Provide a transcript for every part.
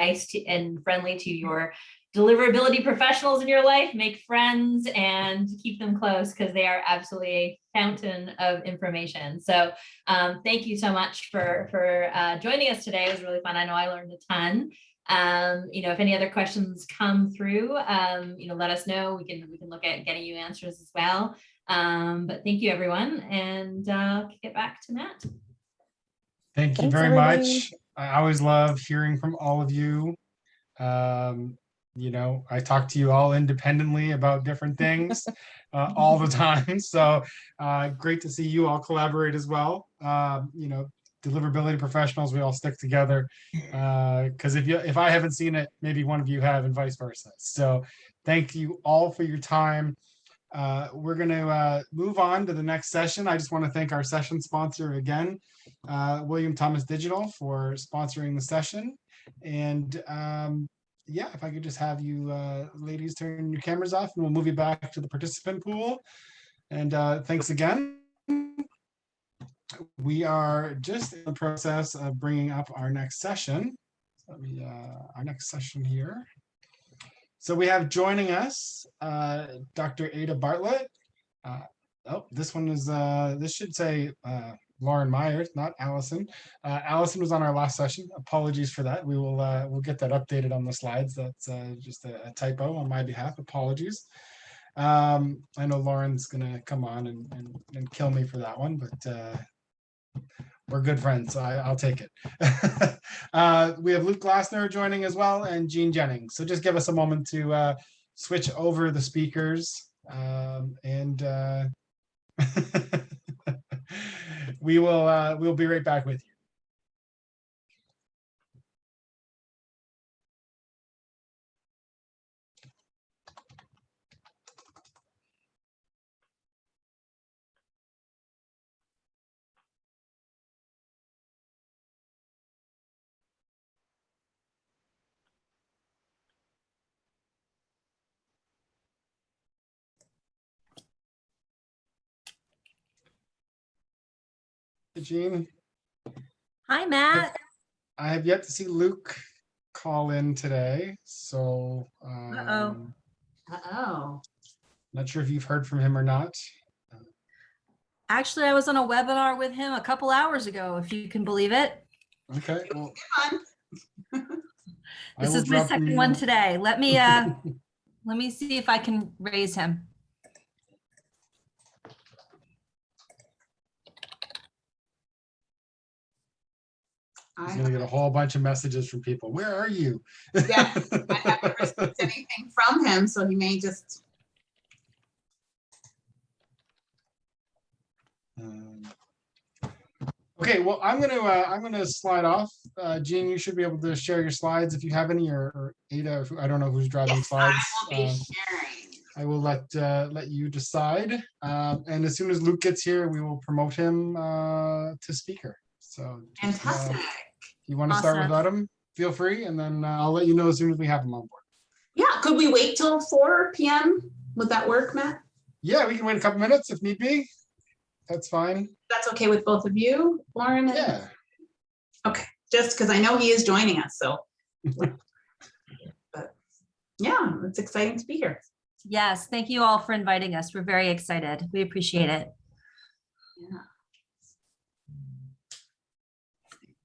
nice and friendly to your deliverability professionals in your life. Make friends and keep them close, because they are absolutely a fountain of information. So thank you so much for joining us today. It was really fun. I know I learned a ton. If any other questions come through, let us know. We can look at getting you answers as well. But thank you, everyone, and kick it back to Matt. Thank you very much. I always love hearing from all of you. I talk to you all independently about different things all the time. So great to see you all collaborate as well. Deliverability professionals, we all stick together, because if I haven't seen it, maybe one of you have, and vice versa. So thank you all for your time. We're going to move on to the next session. I just want to thank our session sponsor again, William Thomas Digital, for sponsoring the session. And if I could just have you ladies turn your cameras off, and we'll move you back to the participant pool. And thanks again. We are just in the process of bringing up our next session. Let me, our next session here. So we have joining us Dr. Ada Bartlatt. This one is, this should say Lauren Meyer, not Allison. Allison was on our last session. Apologies for that. We'll get that updated on the slides. That's just a typo on my behalf. Apologies. I know Lauren's gonna come on and kill me for that one, but we're good friends, so I'll take it. We have Luke Glasner joining as well, and Jean Jennings. So just give us a moment to switch over the speakers, and we'll be right back with you. Jean. Hi, Matt. I have yet to see Luke call in today, so Uh-oh. not sure if you've heard from him or not. Actually, I was on a webinar with him a couple hours ago, if you can believe it. Okay. Well, this is my second one today. Let me see if I can raise him. He's gonna get a whole bunch of messages from people. Where are you? Yeah, I haven't received anything from him, so he may just. Okay, well, I'm gonna slide off. Jean, you should be able to share your slides if you have any, or Ada, I don't know who's driving slides. I will be sharing. I will let you decide. And as soon as Luke gets here, we will promote him to speaker. So just, fantastic. You want to start without him? Feel free, and then I'll let you know as soon as we have him on board. Yeah, could we wait till 4 p.m.? Would that work, Matt? Yeah, we can wait a couple minutes if need be. That's fine. That's okay with both of you, Lauren? Yeah. Okay, just because I know he is joining us, so. But yeah, it's exciting to be here. Yes, thank you all for inviting us. We're very excited. We appreciate it. Yeah.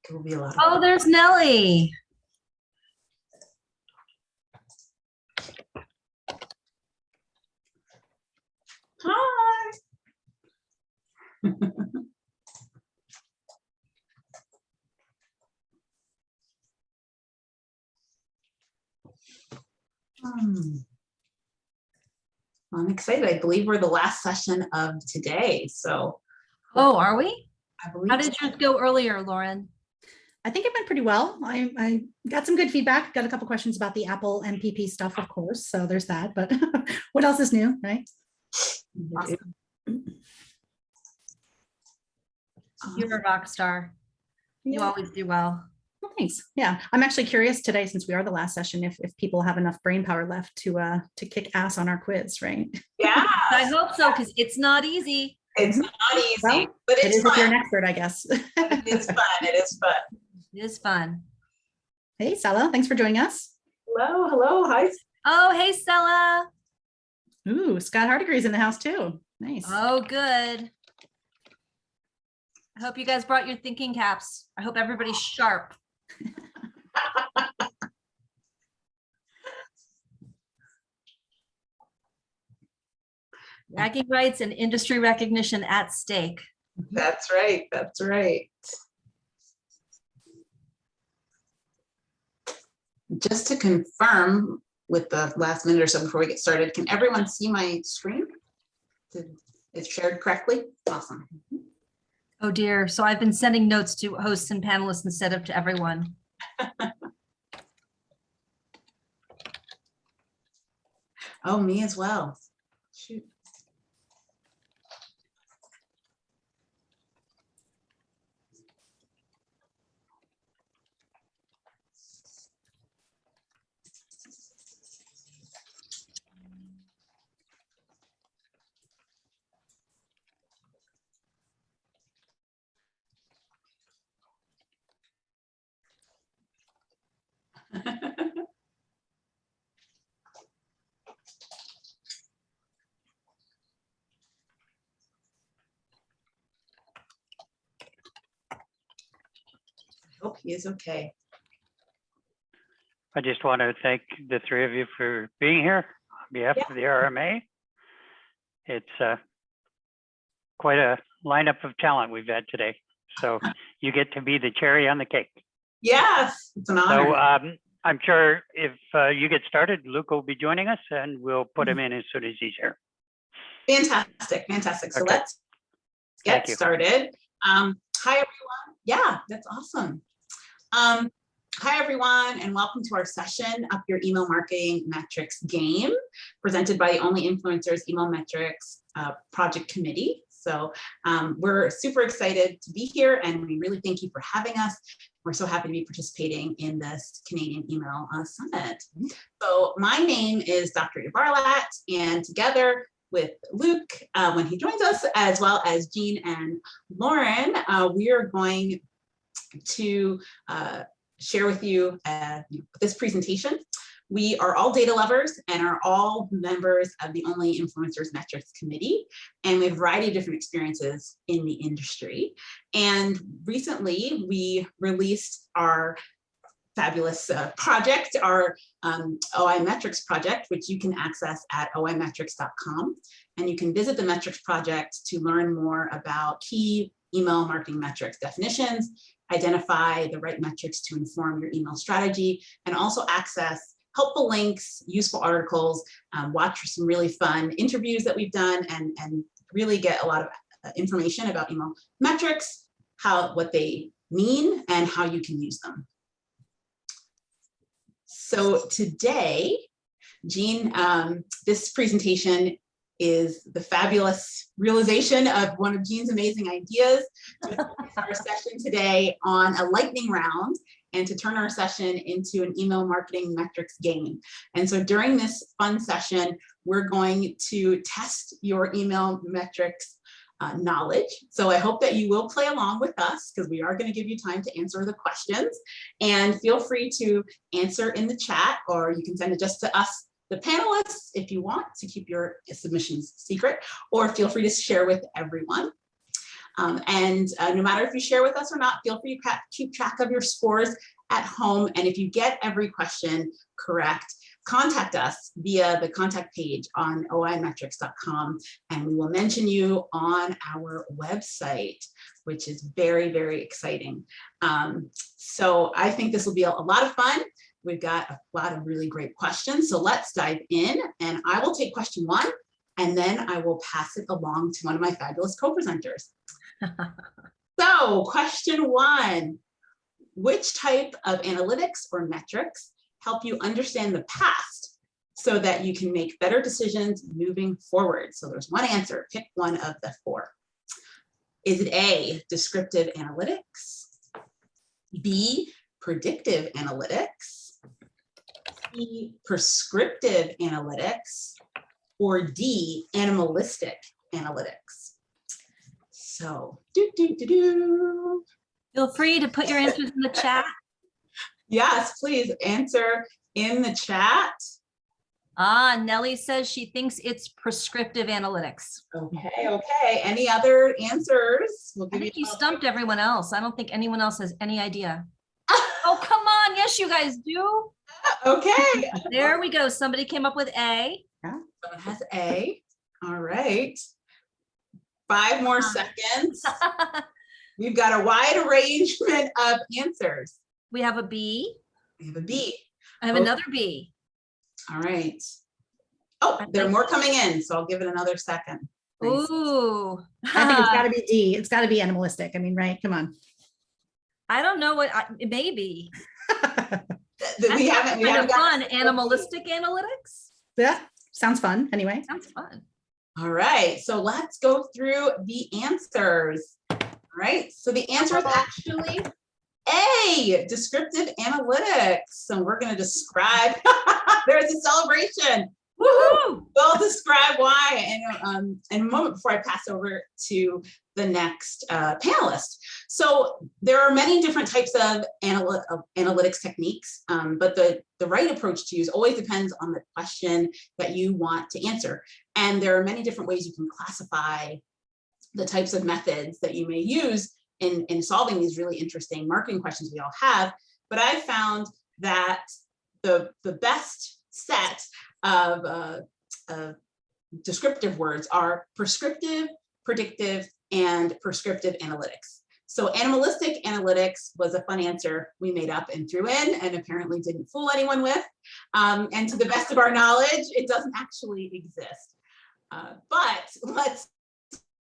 It will be a lot. Oh, there's Nellie. Hi. I'm excited. I believe we're the last session of today. So. Oh, are we? I believe. How did yours go earlier, Lauren? I think it went pretty well. I got some good feedback. Got a couple questions about the Apple MPP stuff, of course. So there's that. But what else is new, right? Awesome. You're a rock star. You always do well. Well, thanks. Yeah, I'm actually curious today, since we are the last session, if people have enough brain power left to kick ass on our quiz, right? Yeah. I hope so, because it's not easy. It's not easy, Well, but it's it is fun. if you're an expert, I guess. It is fun. It is fun. It is fun. Hey, Stella, thanks for joining us. Hello, hello, hi. Oh, hey, Stella. Ooh, Scott Hardegree's in the house too. Nice. Oh, good. I hope you guys brought your thinking caps. I hope everybody's sharp. Bragging rights and industry recognition at stake. That's right, that's right. Just to confirm with the last minute or so before we get started, can everyone see my screen? It's shared correctly? Awesome. Oh dear. So I've been sending notes to hosts and panelists instead of to everyone. Oh, me as well. Shoot. I hope he is okay. I just want to thank the three of you for being here on behalf of the RMA. It's quite a lineup of talent we've had today. So you get to be the cherry on the cake. Yes, it's an honor. So I'm sure if you get started, Luke will be joining us and we'll put him in as soon as he's here. Fantastic, fantastic. So Okay. let's Thank get you. started. Hi, everyone. Yeah, that's awesome. Hi, everyone, and welcome to our session, Up Your Email Marketing Metrics Game, presented by the Only Influencers Email Metrics Project Committee. So we're super excited to be here, and we really thank you for having us. We're so happy to be participating in this Canadian Email Summit. So my name is Dr. Ada Bartlatt, and together with Luke, when he joins us, as well as Jean and Lauren, we are going to share with you this presentation. We are all data lovers and are all members of the Only Influencers Metrics Committee, and we have a variety of different experiences in the industry. And recently we released our fabulous project, our OI Metrics project, which you can access at oimetrics.com. And you can visit the Metrics project to learn more about key email marketing metrics definitions, identify the right metrics to inform your email strategy, and also access helpful links, useful articles, watch some really fun interviews that we've done, and really get a lot of information about email metrics, what they mean, and how you can use them. So today, Jean, this presentation is the fabulous realization of one of Jean's amazing ideas to focus our session today on a lightning round and to turn our session into an email marketing metrics game. And so during this fun session, we're going to test your email metrics knowledge. So I hope that you will play along with us, because we are going to give you time to answer the questions, and feel free to answer in the chat, or you can send it just to us, the panelists, if you want to keep your submissions secret, or feel free to share with everyone. No matter if you share with us or not, feel free to keep track of your scores at home. And if you get every question correct, contact us via the contact page on oimetrics.com, and we will mention you on our website, which is very, very exciting. So I think this will be a lot of fun. We've got a lot of really great questions. So let's dive in, and I will take question one, and then I will pass it along to one of my fabulous co-presenters. So question one, which type of analytics or metrics help you understand the past so that you can make better decisions moving forward? So there's one answer, pick one of the four. Is it A, descriptive analytics, B, predictive analytics, C, prescriptive analytics, or D, animalistic analytics? So, Feel free to put your answers in the chat. Yes, please answer in the chat. Nellie says she thinks it's prescriptive analytics. Okay. Any other answers? We'll I give think you a- stumped everyone else. I don't think anyone else has any idea. Oh, come on. Yes, you guys do. Okay. There we go. Somebody came up with A. Someone has A. All right. 5 more seconds. We've got a wide arrangement of answers. We have a B. We have a B. I have Oh. another B. All right. Oh, there are more coming in, so I'll give it another second. Nice. Ooh. I think it's got to be D. It's got to be animalistic. I mean, right? Come on. I don't know what, maybe. We haven't Kind of got- fun. Animalistic analytics? Yeah, sounds fun. Anyway. Sounds fun. All right, so let's go through the answers. All right, so the answer is actually A, descriptive analytics. So we're going to describe, there's a celebration. Woohoo! We'll describe why in a moment before I pass over to the next panelist. So there are many different types of analytics techniques, but the right approach to use always depends on the question that you want to answer. And there are many different ways you can classify the types of methods that you may use in solving these really interesting marketing questions we all have. But I found that the best set of descriptive words are prescriptive, predictive, and prescriptive analytics. So animalistic analytics was a fun answer we made up and threw in and apparently didn't fool anyone with. And to the best of our knowledge, it doesn't actually exist. But let's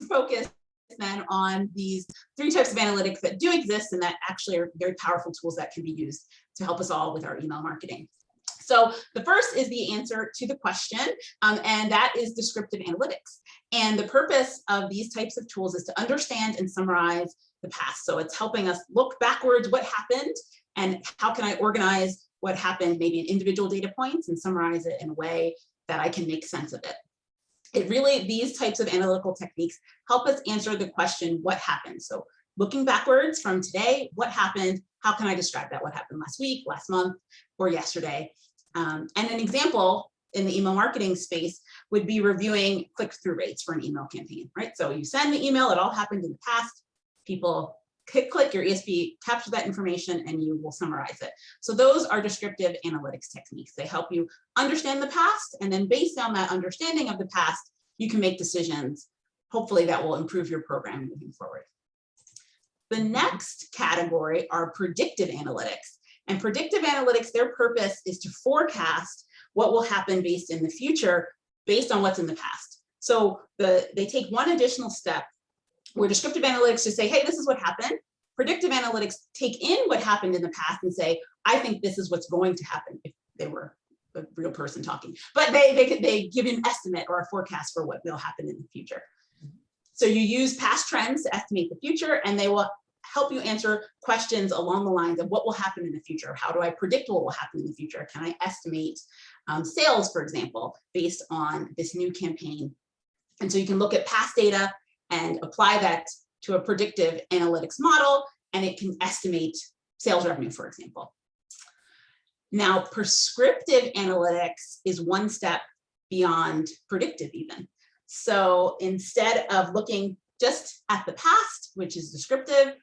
focus then on these 3 types of analytics that do exist and that actually are very powerful tools that can be used to help us all with our email marketing. So the first is the answer to the question, and that is descriptive analytics. And the purpose of these types of tools is to understand and summarize the past. So it's helping us look backwards, what happened, and how can I organize what happened, maybe in individual data points, and summarize it in a way that I can make sense of it. These types of analytical techniques help us answer the question, what happened? So looking backwards from today, what happened? How can I describe that? What happened last week, last month, or yesterday? And an example in the email marketing space would be reviewing click-through rates for an email campaign, right? So you send the email, it all happened in the past, people click, your ESP captures that information and you will summarize it. So those are descriptive analytics techniques. They help you understand the past, and then based on that understanding of the past, you can make decisions, hopefully that will improve your program moving forward. The next category are predictive analytics. And predictive analytics, their purpose is to forecast what will happen based in the future, based on what's in the past. So they take one additional step where descriptive analytics just say, hey, this is what happened. Predictive analytics take in what happened in the past and say, I think this is what's going to happen, if they were a real person talking. But they give you an estimate or a forecast for what will happen in the future. So you use past trends to estimate the future, and they will help you answer questions along the lines of what will happen in the future. How do I predict what will happen in the future? Can I estimate sales, for example, based on this new campaign? And so you can look at past data and apply that to a predictive analytics model, and it can estimate sales revenue, for example. Now, prescriptive analytics is one step beyond predictive even. So instead of looking just at the past, which is descriptive,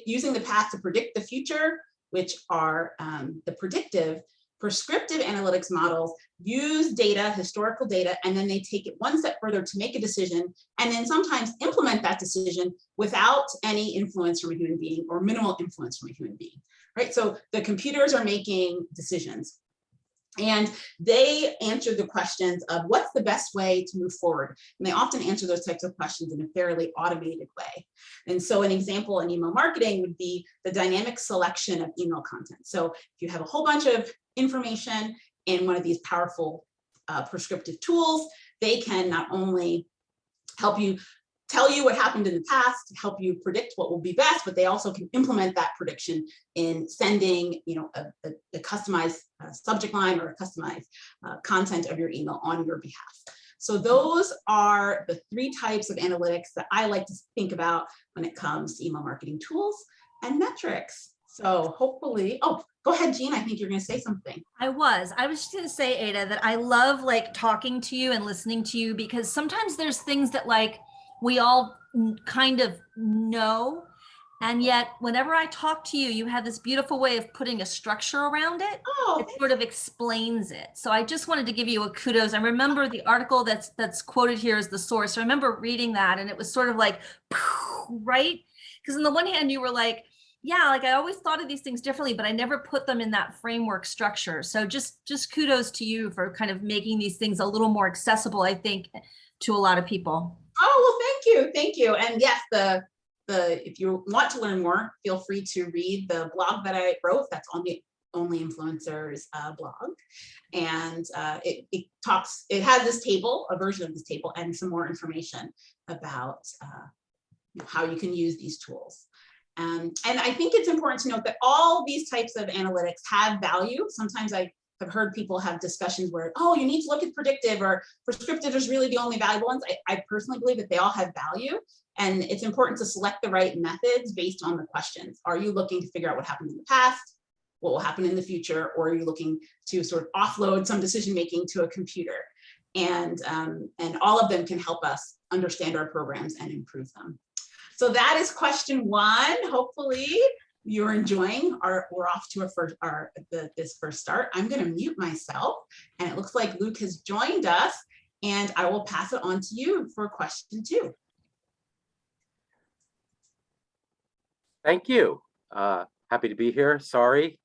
using the past to predict the future, which are the predictive, prescriptive analytics models use data, historical data, and then they take it one step further to make a decision, and then sometimes implement that decision without any influence from a human being or minimal influence from a human being, right? So the computers are making decisions, and they answer the questions of what's the best way to move forward. And they often answer those types of questions in a fairly automated way. And so an example in email marketing would be the dynamic selection of email content. So if you have a whole bunch of information in one of these powerful prescriptive tools, they can not only help you tell you what happened in the past, help you predict what will be best, but they also can implement that prediction in sending, a customized subject line or a customized content of your email on your behalf. So those are the 3 types of analytics that I like to think about when it comes to email marketing tools and metrics. So hopefully, oh, go ahead, Jean. I think you're going to say something. I was just going to say, Ada, that I love like talking to you and listening to you, because sometimes there's things that like we all kind of know. And yet whenever I talk to you, you have this beautiful way of putting a structure around it. Oh, It sort of explains it. So I just wanted to give you a kudos. I remember the article that's quoted here as the source. I remember reading that, and it was sort of like, right? Because on the one hand, you were like, yeah, like I always thought of these things differently, but I never put them in that framework structure. So just kudos to you for kind of making these things a little more accessible, I think, to a lot of people. Oh, well, thank you. And yes, if you want to learn more, feel free to read the blog that I wrote. That's on the Only Influencers blog. And it has this table, a version of this table, and some more information about how you can use these tools. And I think it's important to note that all these types of analytics have value. Sometimes I have heard people have discussions where, oh, you need to look at predictive or prescriptive is really the only valuable ones. I personally believe that they all have value. And it's important to select the right methods based on the questions. Are you looking to figure out what happened in the past, what will happen in the future, or are you looking to sort of offload some decision-making to a computer? And all of them can help us understand our programs and improve them. So that is question one. Hopefully you're enjoying we're off to this first start. I'm going to mute myself, and it looks like Luke has joined us, and I will pass it on to you for question two. Thank you. Happy to be here. Sorry.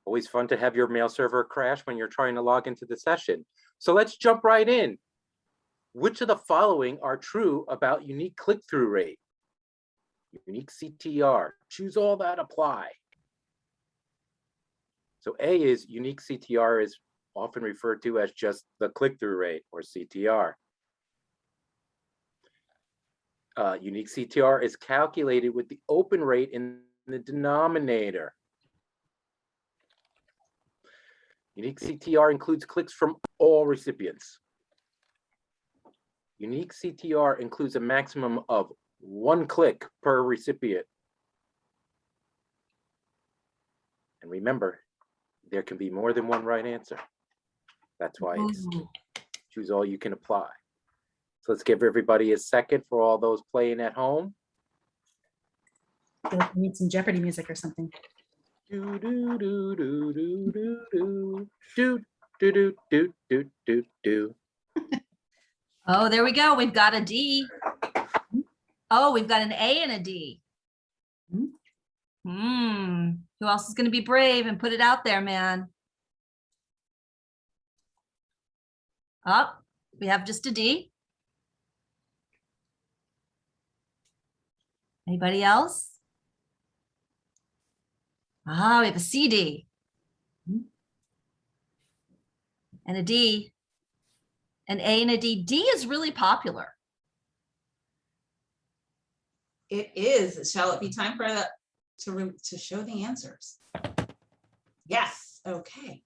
Always fun to have your mail server crash when you're trying to log into the session. So let's jump right in. Which of the following are true about unique click-through rate? Unique CTR. Choose all that apply. So A is unique CTR is often referred to as just the click-through rate, or CTR. Unique CTR is calculated with the open rate in the denominator. Unique CTR includes clicks from all recipients. Unique CTR includes a maximum of 1 click per recipient. And remember, there can be more than one right answer. That's why it's choose all you can apply. So let's give everybody a second for all those playing at home. I feel like we need some Jeopardy music or something. Do do do do do do do do do do do do do. Oh, there we go. We've got a D. Oh, we've got an A and a D. Who else is going to be brave and put it out there, man? Oh, we have just a D. Anybody else? Ah, we have a CD. And a D. An A and a D. D is really popular. It is. Shall it be time for that to show the answers? Yes. Okay.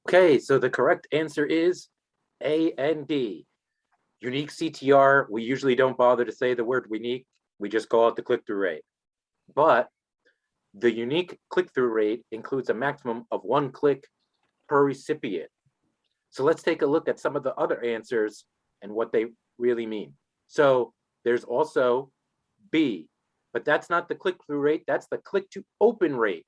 Okay, so the correct answer is A and D. Unique CTR, we usually don't bother to say the word unique. We just call it the click-through rate. But the unique click-through rate includes a maximum of 1 click per recipient. So let's take a look at some of the other answers and what they really mean. So there's also B, but that's not the click-through rate, that's the click-to-open rate.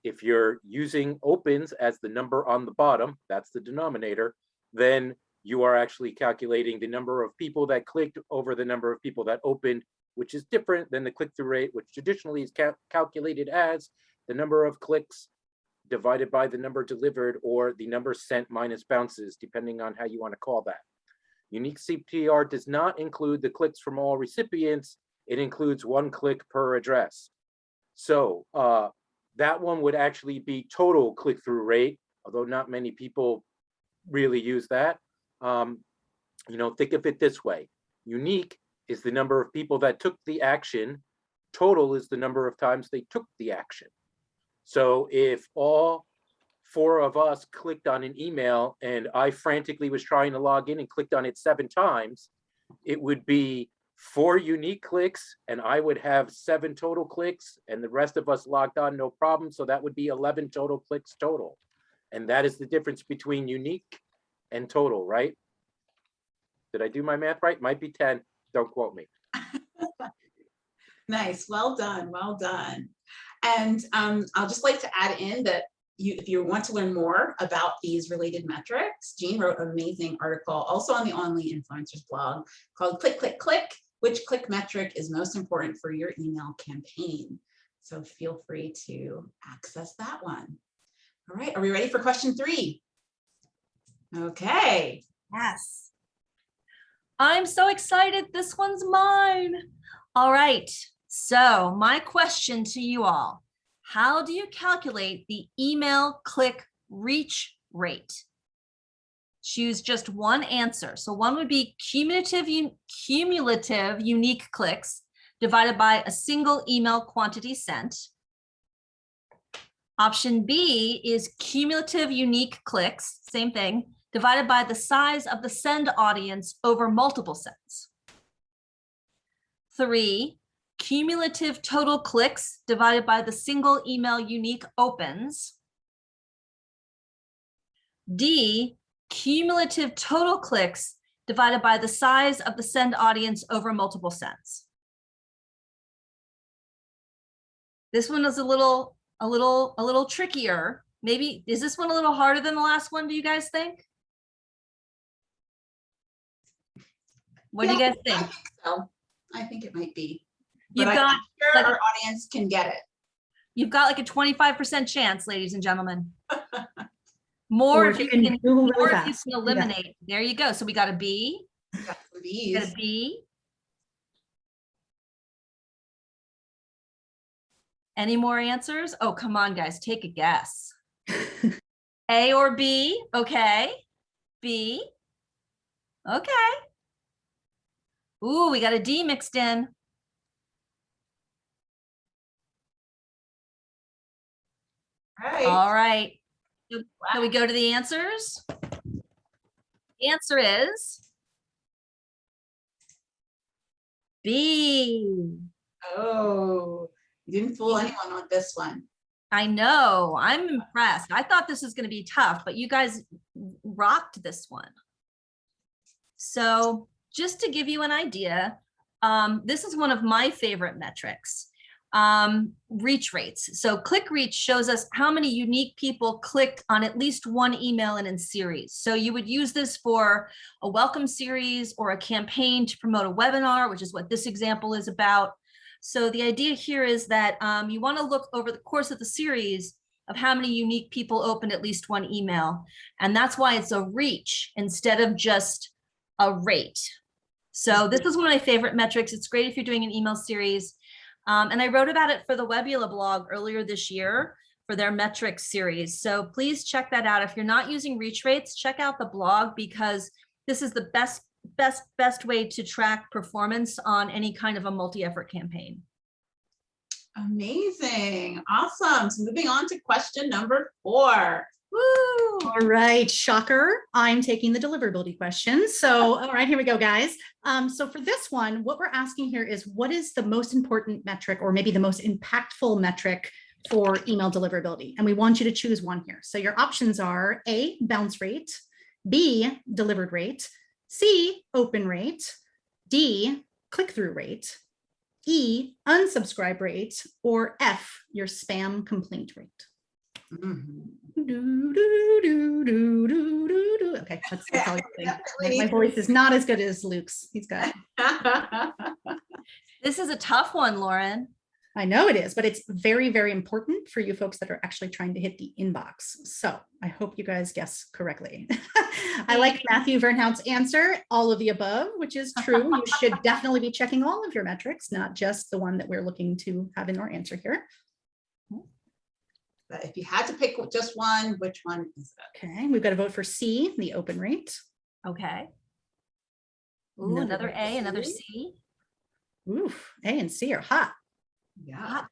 If you're using opens as the number on the bottom, that's the denominator, then you are actually calculating the number of people that clicked over the number of people that opened, which is different than the click-through rate, which traditionally is calculated as the number of clicks divided by the number delivered, or the number sent minus bounces, depending on how you want to call that. Unique CTR does not include the clicks from all recipients. It includes 1 click per address. So that one would actually be total click-through rate, although not many people really use that. Think of it this way. Unique is the number of people that took the action. Total is the number of times they took the action. So if all 4 of us clicked on an email and I frantically was trying to log in and clicked on it 7 times, it would be 4 unique clicks, and I would have 7 total clicks, and the rest of us logged on, no problem. So that would be 11 total clicks total. And that is the difference between unique and total, right? Did I do my math right? Might be 10. Don't quote me. Nice, well done, well done. And I'll just like to add in that if you want to learn more about these related metrics, Jean wrote an amazing article also on the Only Influencers blog called Click, Click, Click, which click metric is most important for your email campaign. So feel free to access that one. All right, are we ready for question 3? Okay. Yes. I'm so excited. This one's mine. All right. So my question to you all, how do you calculate the email click reach rate? Choose just one answer. So one would be cumulative unique clicks divided by a single email quantity sent. Option B is cumulative unique clicks, same thing, divided by the size of the send audience over multiple sends. 3, cumulative total clicks divided by the single email unique opens. D, cumulative total clicks divided by the size of the send audience over multiple sends. This one is a little trickier. Maybe, is this one a little harder than the last one, do you guys think? What do you guys think? I think so. I think it might be. You've But got I'm sure like, our audience can get it. you've got like a 25% chance, ladies and gentlemen. More if you can, Google more really if you fast. can eliminate. There you go. So we got a B, Yeah, for we got a these. B. Any more answers? Oh, come on, guys, take a guess. A or B? Okay. B. Okay. Ooh, we got a D mixed in. Right. All right. So we go to the answers. The answer is B. Oh, you didn't fool anyone with this one. I know, I'm impressed. I thought this was going to be tough, but you guys rocked this one. So just to give you an idea, this is one of my favorite metrics, reach rates. So click reach shows us how many unique people clicked on at least one email in a series. So you would use this for a welcome series or a campaign to promote a webinar, which is what this example is about. So the idea here is that you want to look over the course of the series of how many unique people opened at least one email. And that's why it's a reach instead of just a rate. So this is one of my favorite metrics. It's great if you're doing an email series. And I wrote about it for the Webula blog earlier this year for their metrics series. So please check that out. If you're not using reach rates, check out the blog because this is the best way to track performance on any kind of a multi-effort campaign. Amazing. Awesome. So moving on to question number 4. Woo! All right, shocker. I'm taking the deliverability question. So, all right, here we go, guys. So for this one, what we're asking here is what is the most important metric or maybe the most impactful metric for email deliverability? And we want you to choose one here. So your options are A, bounce rate, B, delivered rate, C, open rate, D, click-through rate, E, unsubscribe rate, or F, your spam complaint rate. Okay, that's all you're saying. My voice is not as good as Luke's. He's got This is a tough one, Lauren. I know it is, but it's very, very important for you folks that are actually trying to hit the inbox. So I hope you guys guess correctly. I like Matthew Vernhout's answer, all of the above, which is true. You should definitely be checking all of your metrics, not just the one that we're looking to have in our answer here. But if you had to pick just one, which one is it? Okay, we've got to vote for C, the open rate. Okay. Ooh, another A, another C. C. Oof, A and C are hot. Yeah.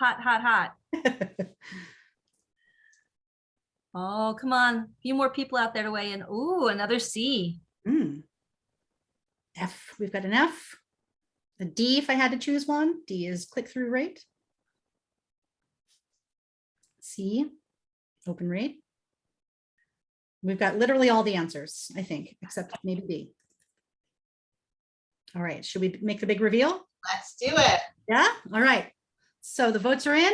Hot, hot, hot. Oh, come on. A few more people out there to weigh in. Ooh, another C. Mm. F, we've got an F. A D, if I had to choose one, D is click-through rate. C, open rate. We've got literally all the answers, I think, except maybe B. All right, should we make the big reveal? Let's do it. Yeah, all right. So the votes are in.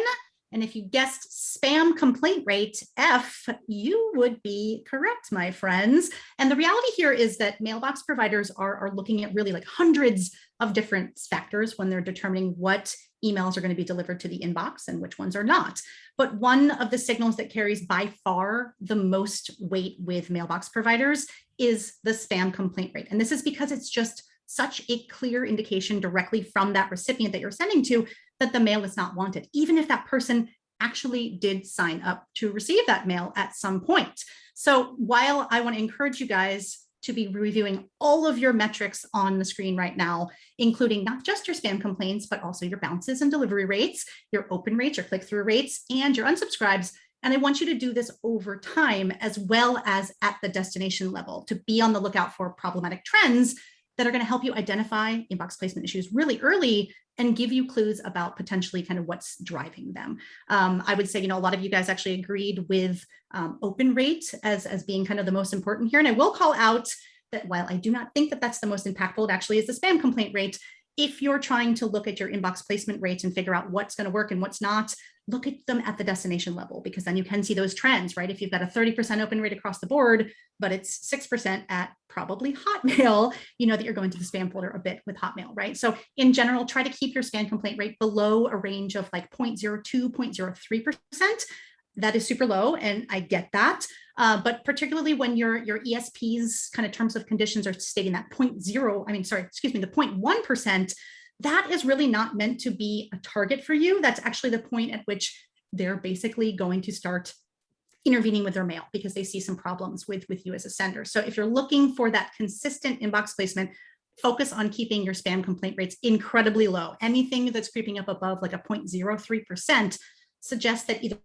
And if you guessed spam complaint rate F, you would be correct, my friends. And the reality here is that mailbox providers are looking at really like hundreds of different factors when they're determining what emails are going to be delivered to the inbox and which ones are not. But one of the signals that carries by far the most weight with mailbox providers is the spam complaint rate. And this is because it's just such a clear indication directly from that recipient that you're sending to that the mail is not wanted, even if that person actually did sign up to receive that mail at some point. So while I want to encourage you guys to be reviewing all of your metrics on the screen right now, including not just your spam complaints, but also your bounces and delivery rates, your open rates, your click-through rates, and your unsubscribes. And I want you to do this over time, as well as at the destination level, to be on the lookout for problematic trends that are going to help you identify inbox placement issues really early and give you clues about potentially kind of what's driving them. I would say, a lot of you guys actually agreed with open rate as being kind of the most important here. And I will call out that while I do not think that that's the most impactful, it actually is the spam complaint rate. If you're trying to look at your inbox placement rates and figure out what's going to work and what's not, look at them at the destination level, because then you can see those trends, right? If you've got a 30% open rate across the board, but it's 6% at probably Hotmail, you know that you're going to the spam folder a bit with Hotmail, right? So in general, try to keep your spam complaint rate below a range of like 0.02, 0.03%. That is super low, and I get that. But particularly when your ESP's kind of terms of conditions are stating that the 0.1%, that is really not meant to be a target for you. That's actually the point at which they're basically going to start intervening with their mail because they see some problems with you as a sender. So if you're looking for that consistent inbox placement, focus on keeping your spam complaint rates incredibly low. Anything that's creeping up above like a 0.03% suggests that either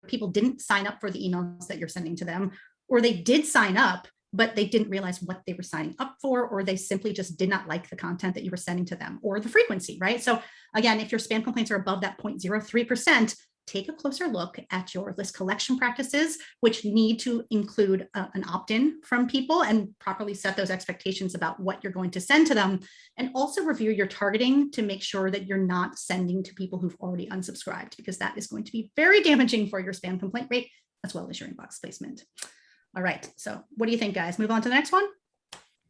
people didn't sign up for the emails that you're sending to them, or they did sign up, but they didn't realize what they were signing up for, or they simply just did not like the content that you were sending to them, or the frequency, right? So again, if your spam complaints are above that 0.03%, take a closer look at your list collection practices, which need to include an opt-in from people and properly set those expectations about what you're going to send to them. And also review your targeting to make sure that you're not sending to people who've already unsubscribed, because that is going to be very damaging for your spam complaint rate, as well as your inbox placement. All right, so what do you think, guys? Move on to the next one?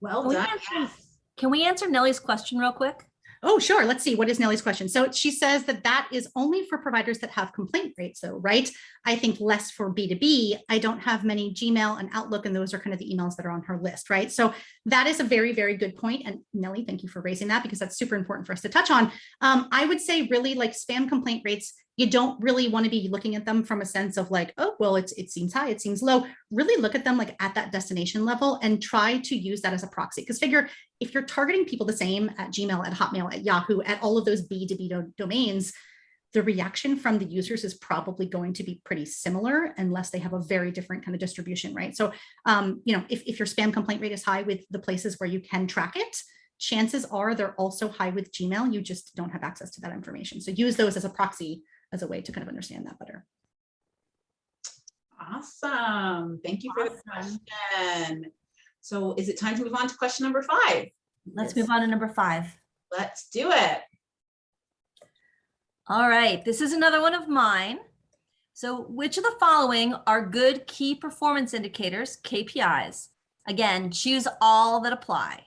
Well done. Can we answer Nellie's question real quick? Oh, sure. Let's see. What is Nellie's question? So she says that is only for providers that have complaint rates, though, right? I think less for B2B. I don't have many Gmail and Outlook, and those are kind of the emails that are on her list, right? So that is a very, very good point. And Nellie, thank you for raising that, because that's super important for us to touch on. I would say really like spam complaint rates, you don't really want to be looking at them from a sense of like, oh, well, it seems high, it seems low. Really look at them like at that destination level and try to use that as a proxy. Because figure, if you're targeting people the same at Gmail, at Hotmail, at Yahoo, at all of those B2B domains, the reaction from the users is probably going to be pretty similar unless they have a very different kind of distribution, right? So, if your spam complaint rate is high with the places where you can track it, chances are they're also high with Gmail. You just don't have access to that information. So use those as a proxy, as a way to kind of understand that better. Awesome. Thank you for the question. So is it time to move on to question number 5? Let's move on to number 5. Let's do it. All right, this is another one of mine. So which of the following are good key performance indicators, KPIs? Again, choose all that apply.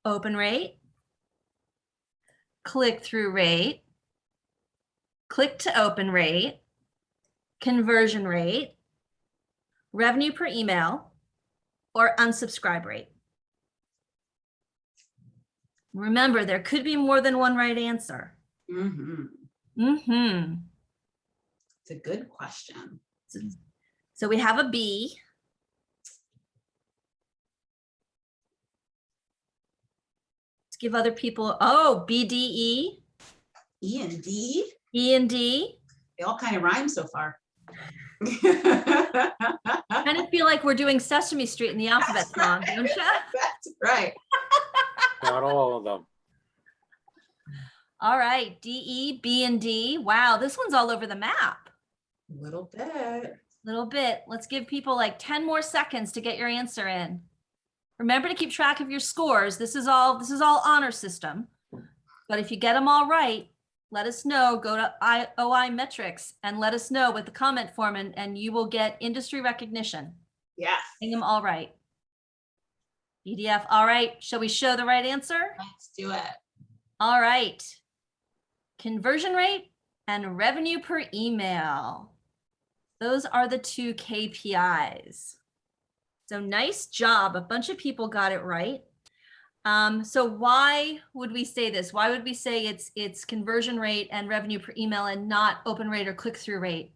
Open rate, click-through rate, click to open rate, conversion rate, revenue per email, or unsubscribe rate. Remember, there could be more than one right answer. It's a good question. So we have a B. Let's give other people, B, D, E. E and D. E and D. They all kind of rhyme so far. Kind of feel like we're doing Sesame Street in the alphabet song, don't you? That's right. Not all of them. All right, D, E, B, and D. Wow, this one's all over the map. A little bit. Little bit. Let's give people like 10 more seconds to get your answer in. Remember to keep track of your scores. This is all honor system. But if you get them all right, let us know. Go to OI Metrics and let us know with the comment form, and you will get industry recognition. Yes. Getting them all right. PDF. All right. Shall we show the right answer? Let's do it. All right. Conversion rate and revenue per email. Those are the two KPIs. So nice job. A bunch of people got it right. So why would we say this? Why would we say it's conversion rate and revenue per email and not open rate or click-through rate?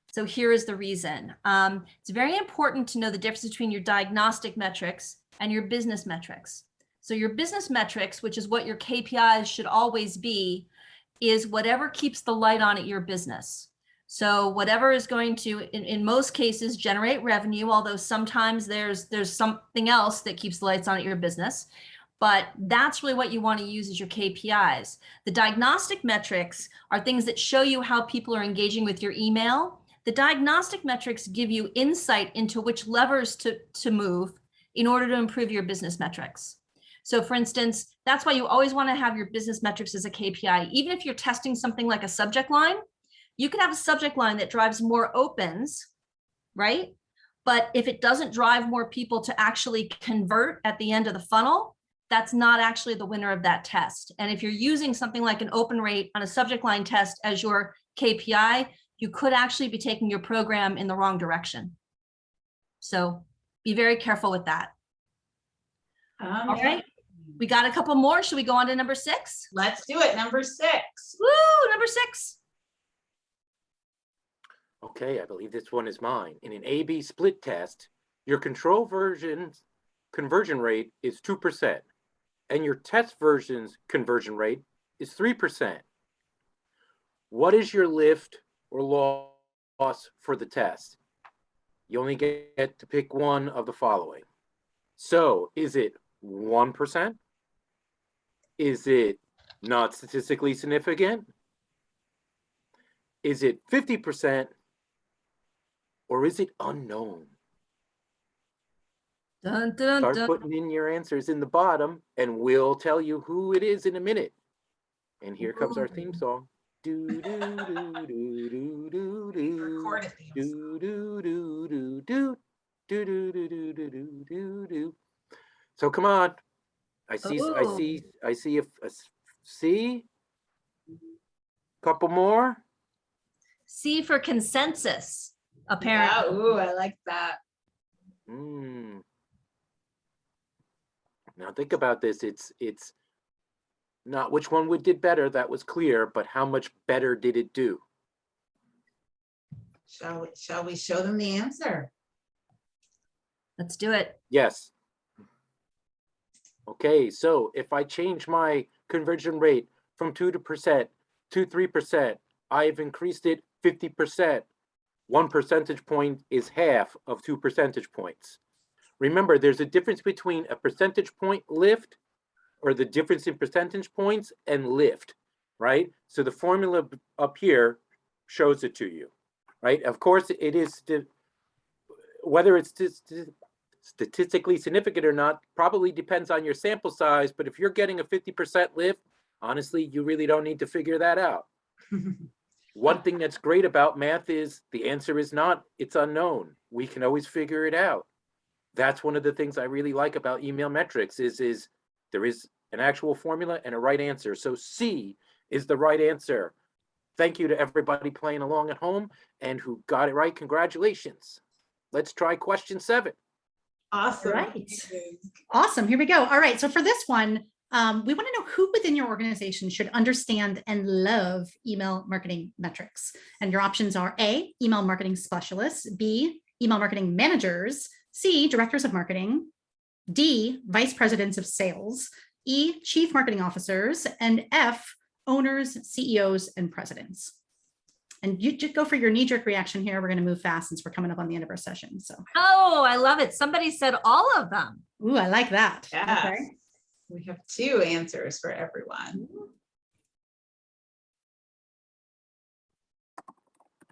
So here is the reason. It's very important to know the difference between your diagnostic metrics and your business metrics. So your business metrics, which is what your KPIs should always be, is whatever keeps the light on at your business. So whatever is going to, in most cases, generate revenue, although sometimes there's something else that keeps the lights on at your business. But that's really what you want to use as your KPIs. The diagnostic metrics are things that show you how people are engaging with your email. The diagnostic metrics give you insight into which levers to move in order to improve your business metrics. So for instance, that's why you always want to have your business metrics as a KPI. Even if you're testing something like a subject line, you can have a subject line that drives more opens, right? But if it doesn't drive more people to actually convert at the end of the funnel, that's not actually the winner of that test. And if you're using something like an open rate on a subject line test as your KPI, you could actually be taking your program in the wrong direction. So be very careful with that. All right, we got a couple more. Should we go on to number 6? Let's do it. Number 6. Woo, number 6. Okay, I believe this one is mine. In an A/B split test, your control version's conversion rate is 2%, and your test version's conversion rate is 3%. What is your lift or loss for the test? You only get to pick one of the following. So is it 1%? Is it not statistically significant? Is it 50%? Or is it unknown? Dun, dun, Start dun. putting in your answers in the bottom and we'll tell you who it is in a minute. And here comes our theme song. Do, do, do, do, do, do, do. Record it. Do, do, do, do, do. Do, do, do, do, do, do, do, do. So come on. I see a C. Couple more. C for consensus, apparently. Yeah, ooh, I like that. Now think about this. It's not which one we did better, that was clear, but how much better did it do? Shall we show them the answer? Let's do it. Yes. Okay, so if I change my conversion rate from 2% to 3%, I've increased it 50%. 1 percentage point is half of 2 percentage points. Remember, there's a difference between a percentage point lift or the difference in percentage points and lift, right? So the formula up here shows it to you, right? Of course, it is, whether it's statistically significant or not, probably depends on your sample size, but if you're getting a 50% lift, honestly, you really don't need to figure that out. One thing that's great about math is the answer is not, it's unknown. We can always figure it out. That's one of the things I really like about email metrics is there is an actual formula and a right answer. So C is the right answer. Thank you to everybody playing along at home and who got it right. Congratulations. Let's try question 7. Awesome. Right. Awesome. Here we go. All right. So for this one, we want to know who within your organization should understand and love email marketing metrics. And your options are A, email marketing specialists, B, email marketing managers, C, directors of marketing, D, vice presidents of sales, E, chief marketing officers, and F, owners, CEOs, and presidents. And you just go for your knee-jerk reaction here. We're going to move fast since we're coming up on the end of our session. So, Oh, I love it. Somebody said all of them. ooh, I like that. Yes. Okay. We have 2 answers for everyone.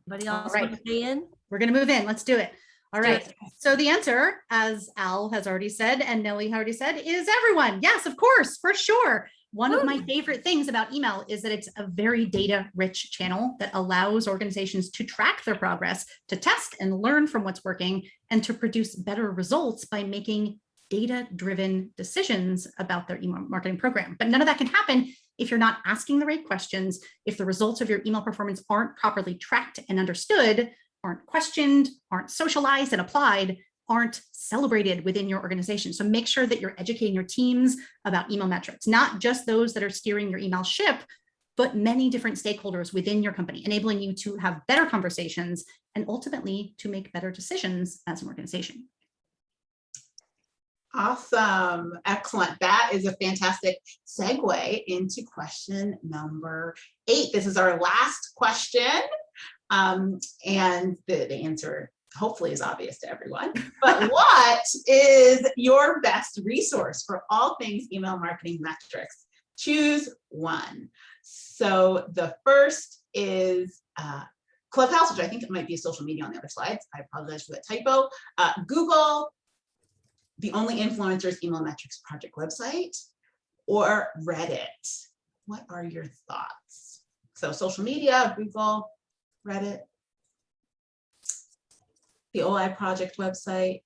Anybody else All right. want to weigh in? We're going to move in. Let's do it. All Do right. So the answer, as Al has already said and Nellie already said, is everyone. Yes, of course, for sure. One of my favorite things about email is that it's a very data-rich channel that allows organizations to track their progress, to test and learn from what's working, and to produce better results by making data-driven decisions about their email marketing program. But none of that can happen if you're not asking the right questions, if the results of your email performance aren't properly tracked and understood, aren't questioned, aren't socialized and applied, aren't celebrated within your organization. So make sure that you're educating your teams about email metrics, not just those that are steering your email ship, but many different stakeholders within your company, enabling you to have better conversations and ultimately to make better decisions as an organization. Awesome. Excellent. That is a fantastic segue into question number 8. This is our last question. And the answer hopefully is obvious to everyone. But what is your best resource for all things email marketing metrics? Choose one. So the first is Clubhouse, which I think it might be social media on the other slides. I apologize for that typo. Google, the Only Influencers Email Metrics Project website, or Reddit. What are your thoughts? So social media, Google, Reddit, the OI project website.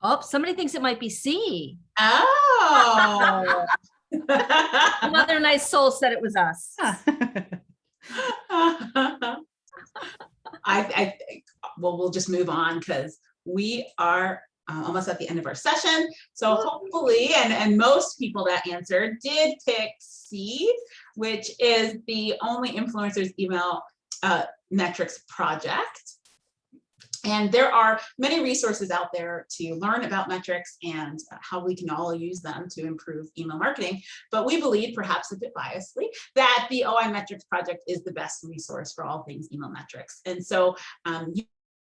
Oh, somebody thinks it might be C. Oh. Another nice soul said it was us. I think, well, we'll just move on because we are almost at the end of our session. So hopefully, and most people that answered did pick C, which is the Only Influencers Email Metrics Project. And there are many resources out there to learn about metrics and how we can all use them to improve email marketing. But we believe, perhaps a bit biasedly, that the OI Metrics Project is the best resource for all things email metrics. And so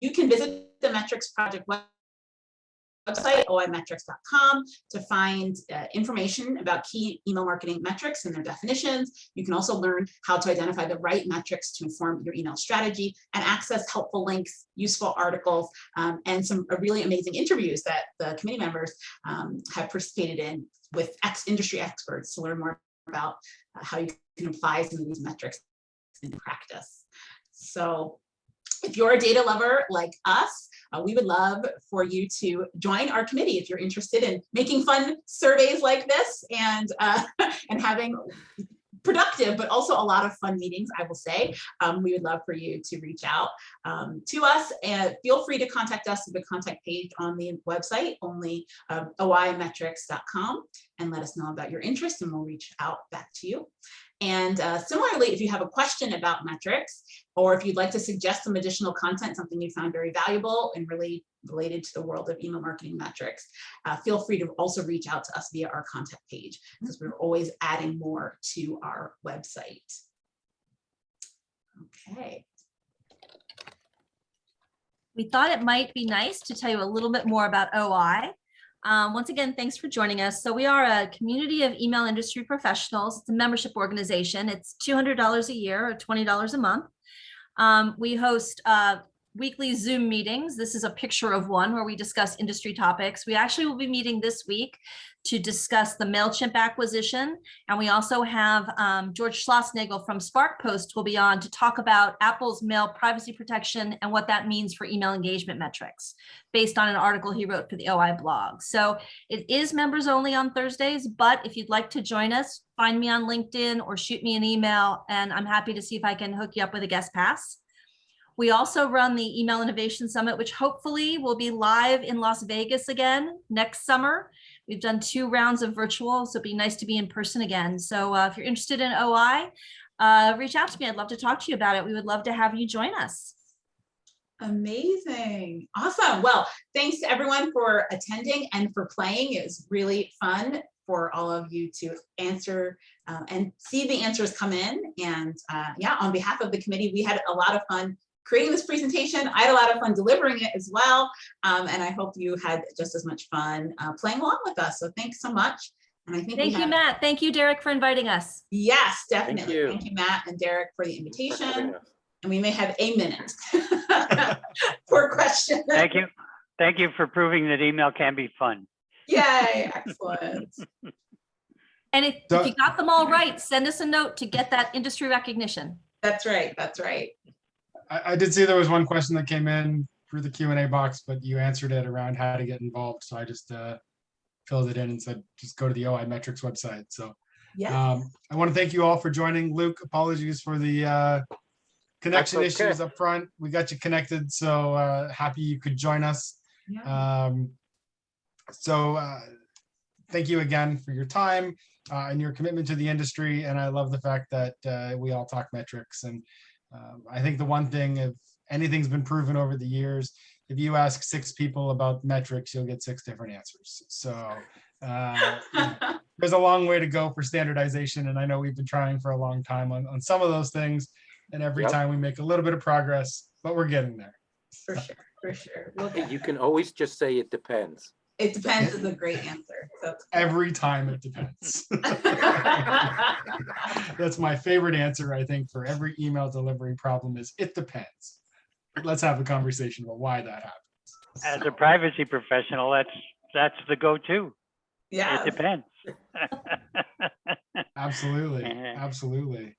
you can visit the Metrics Project website, oimetrics.com, to find information about key email marketing metrics and their definitions. You can also learn how to identify the right metrics to inform your email strategy and access helpful links, useful articles, and some really amazing interviews that the committee members have participated in with industry experts to learn more about how you can apply some of these metrics in practice. So if you're a data lover like us, we would love for you to join our committee if you're interested in making fun surveys like this and having productive, but also a lot of fun meetings, I will say. We would love for you to reach out to us, and feel free to contact us at the contact page on the website, only oimetrics.com, and let us know about your interest and we'll reach out back to you. And similarly, if you have a question about metrics, or if you'd like to suggest some additional content, something you found very valuable and really related to the world of email marketing metrics, feel free to also reach out to us via our contact page, because we're always adding more to our website. Okay. We thought it might be nice to tell you a little bit more about OI. Once again, thanks for joining us. So we are a community of email industry professionals. It's a membership organization. It's $200 a year or $20 a month. We host weekly Zoom meetings. This is a picture of one where we discuss industry topics. We actually will be meeting this week to discuss the MailChimp acquisition. And we also have George Schlossnagel from SparkPost will be on to talk about Apple's mail privacy protection and what that means for email engagement metrics, based on an article he wrote for the OI blog. So it is members only on Thursdays, but if you'd like to join us, find me on LinkedIn or shoot me an email, and I'm happy to see if I can hook you up with a guest pass. We also run the Email Innovation Summit, which hopefully will be live in Las Vegas again next summer. We've done 2 rounds of virtual, so it'd be nice to be in person again. So if you're interested in OI, reach out to me. I'd love to talk to you about it. We would love to have you join us. Amazing. Awesome. Well, thanks to everyone for attending and for playing. It was really fun for all of you to answer and see the answers come in. And yeah, on behalf of the committee, we had a lot of fun creating this presentation. I had a lot of fun delivering it as well. And I hope you had just as much fun playing along with us. So thanks so much. And I think Thank you, Matt. Thank you, Derek, for inviting us. Yes, definitely. Thank you. Thank you, Matt and Derek, for the for having invitation. us. And we may have a minute for questions. Thank you. Thank you for proving that email can be fun. Yay, excellent. And if you got them all right, send us a note to get that industry recognition. That's right, that's right. I did see there was one question that came in through the Q&A box, but you answered it around how to get involved. So I just filled it in and said, just go to the OI Metrics website. So Yeah. I want to thank you all for joining. Luke, apologies for the connection That's okay. issues up front. We got you connected, so happy you could join us. Yeah. Thank you again for your time and your commitment to the industry. And I love the fact that we all talk metrics. And I think the one thing, if anything's been proven over the years, if you ask 6 people about metrics, you'll get 6 different answers. So there's a long way to go for standardization. And I know we've been trying for a long time on some of those things. And every time we make a little bit of progress, but we're getting there. For sure, for sure. We'll Hey, get you there. can always just say it depends. It depends is a great answer. So. Every time it depends. That's my favorite answer, I think, for every email delivery problem is it depends. Let's have a conversation about why that happens. As a privacy professional, that's the go-to. Yeah. It depends. Absolutely. Yeah. Absolutely.